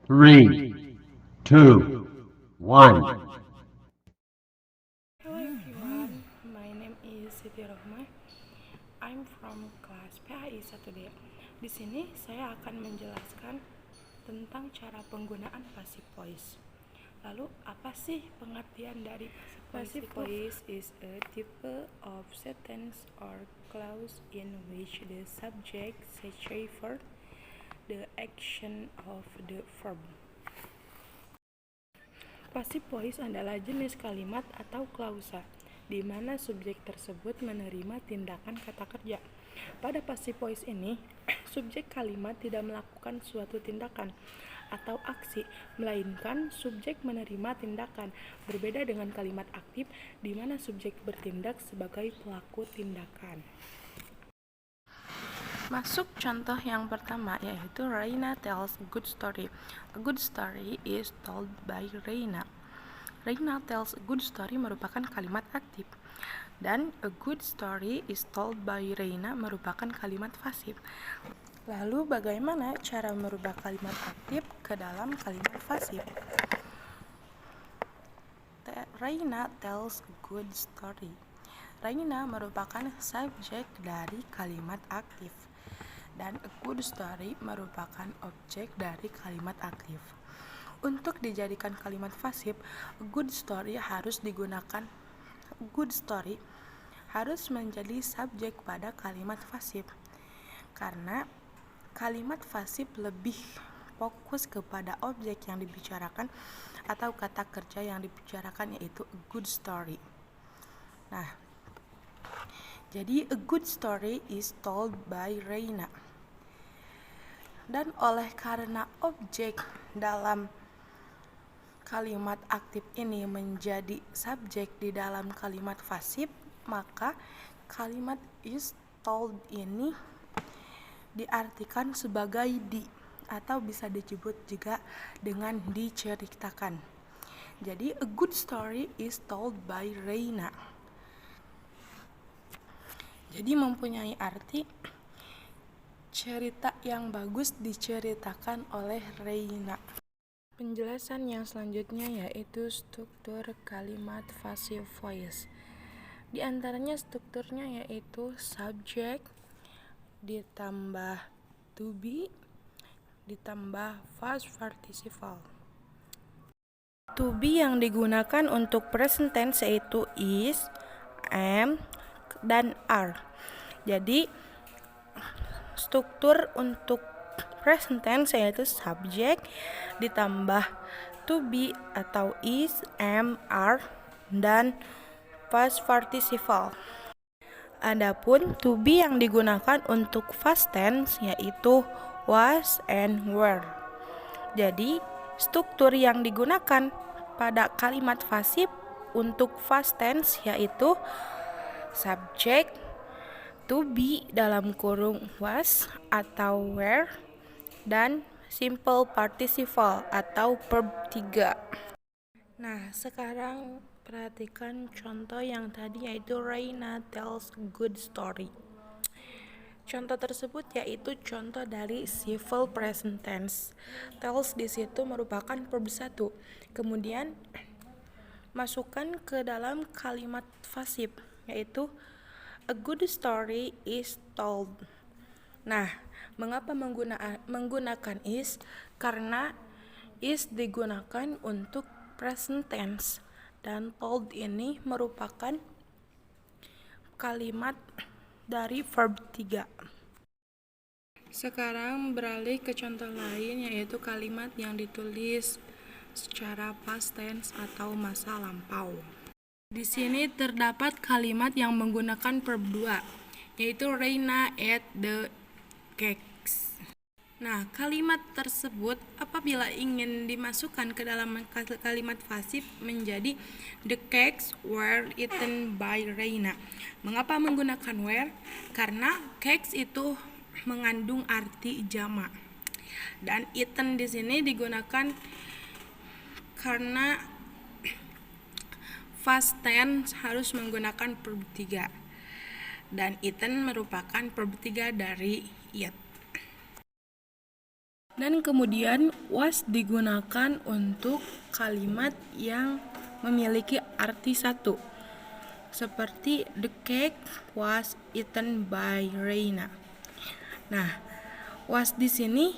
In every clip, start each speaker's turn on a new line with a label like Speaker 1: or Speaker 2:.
Speaker 1: Three, two, one.
Speaker 2: Hello everyone, my name is Siti Rohmah. I'm from kelas PAI 1D. Di sini saya akan menjelaskan tentang cara penggunaan passive voice. Lalu apa sih pengertian dari passive voice? Is a type of sentence or clause in which the subject says for the action of the verb. Passive voice adalah jenis kalimat atau klausa di mana subjek tersebut menerima tindakan kata kerja. Pada passive voice ini, subjek kalimat tidak melakukan suatu tindakan atau aksi, melainkan subjek menerima tindakan. Berbeda dengan kalimat aktif di mana subjek bertindak sebagai pelaku tindakan. Masuk contoh yang pertama, yaitu Reina tells a good story. A good story is told by Reina. Reina tells a good story merupakan kalimat aktif, dan a good story is told by Reina merupakan kalimat pasif. Lalu bagaimana cara merubah kalimat aktif ke dalam kalimat pasif? Reina tells a good story. Reina merupakan subjek dari kalimat aktif, dan a good story merupakan objek dari kalimat aktif. Untuk dijadikan kalimat pasif, a good story harus digunakan. A good story harus menjadi subjek pada kalimat pasif, karena kalimat pasif lebih fokus kepada objek yang dibicarakan atau kata kerja yang dibicarakan, yaitu a good story. Nah, jadi a good story is told by Reina. Dan oleh karena objek dalam kalimat aktif ini menjadi subjek di dalam kalimat pasif, maka kalimat is told ini diartikan sebagai di, atau bisa disebut juga dengan diceritakan. Jadi a good story is told by Reina. Jadi mempunyai arti cerita yang bagus diceritakan oleh Reina. Penjelasan yang selanjutnya yaitu struktur kalimat passive voice. Di antaranya strukturnya yaitu subject ditambah to be ditambah past participle. To be yang digunakan untuk present tense yaitu is, am, dan are. Jadi struktur untuk present tense yaitu subject ditambah to be atau is, am, are, dan past participle. Adapun to be yang digunakan untuk past tense yaitu was and were. Jadi struktur yang digunakan pada kalimat pasif untuk past tense yaitu subject to be dalam kurung was atau were, dan simple participle atau verb 3. Nah, sekarang perhatikan contoh yang tadi yaitu Reina tells good story. Contoh tersebut yaitu contoh dari simple present tense. Tells di situ merupakan verb 1. Kemudian masukkan ke dalam kalimat pasif yaitu a good story is told. Nah, mengapa menggunakan is? Karena is digunakan untuk present tense dan told ini merupakan kalimat dari verb 3. Sekarang beralih ke contoh lain yaitu kalimat yang ditulis secara past tense atau masa lampau. Di sini terdapat kalimat yang menggunakan verb 2 yaitu Reina ate the cakes. Nah, kalimat tersebut apabila ingin dimasukkan ke dalam kalimat pasif menjadi the cakes were eaten by Reina. Mengapa menggunakan were? Karena cakes itu mengandung arti jamak. Dan eaten di sini digunakan karena past tense harus menggunakan verb 3. Dan eaten merupakan verb 3 dari eat. Dan kemudian was digunakan untuk kalimat yang memiliki arti satu. Seperti the cake was eaten by Reina. Nah, was di sini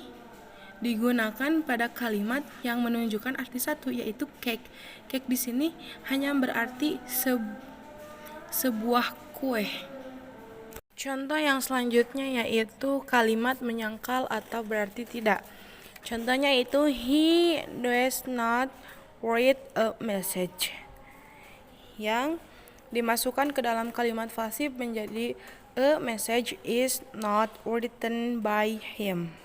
Speaker 2: digunakan pada kalimat yang menunjukkan arti satu, yaitu cake. Cake di sini hanya berarti sebuah kue. Contoh yang selanjutnya yaitu kalimat menyangkal atau berarti tidak. Contohnya itu he does not read a message. Yang dimasukkan ke dalam kalimat pasif menjadi a message is not written by him.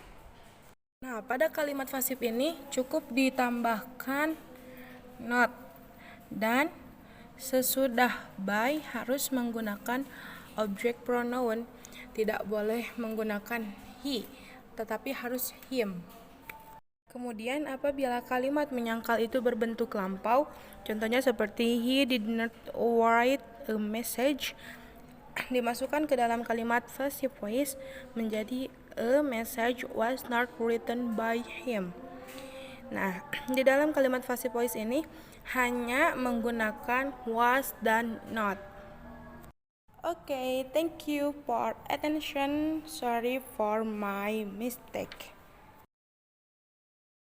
Speaker 2: Nah, pada kalimat pasif ini cukup ditambahkan not dan sesudah by harus menggunakan objek pronoun, tidak boleh menggunakan he, tetapi harus him. Kemudian apabila kalimat menyangkal itu berbentuk lampau, contohnya seperti he did not write a message, dimasukkan ke dalam kalimat passive voice menjadi a message was not written by him. Nah, di dalam kalimat passive voice ini hanya menggunakan was dan not. Okay, thank you for attention. Sorry for my mistake.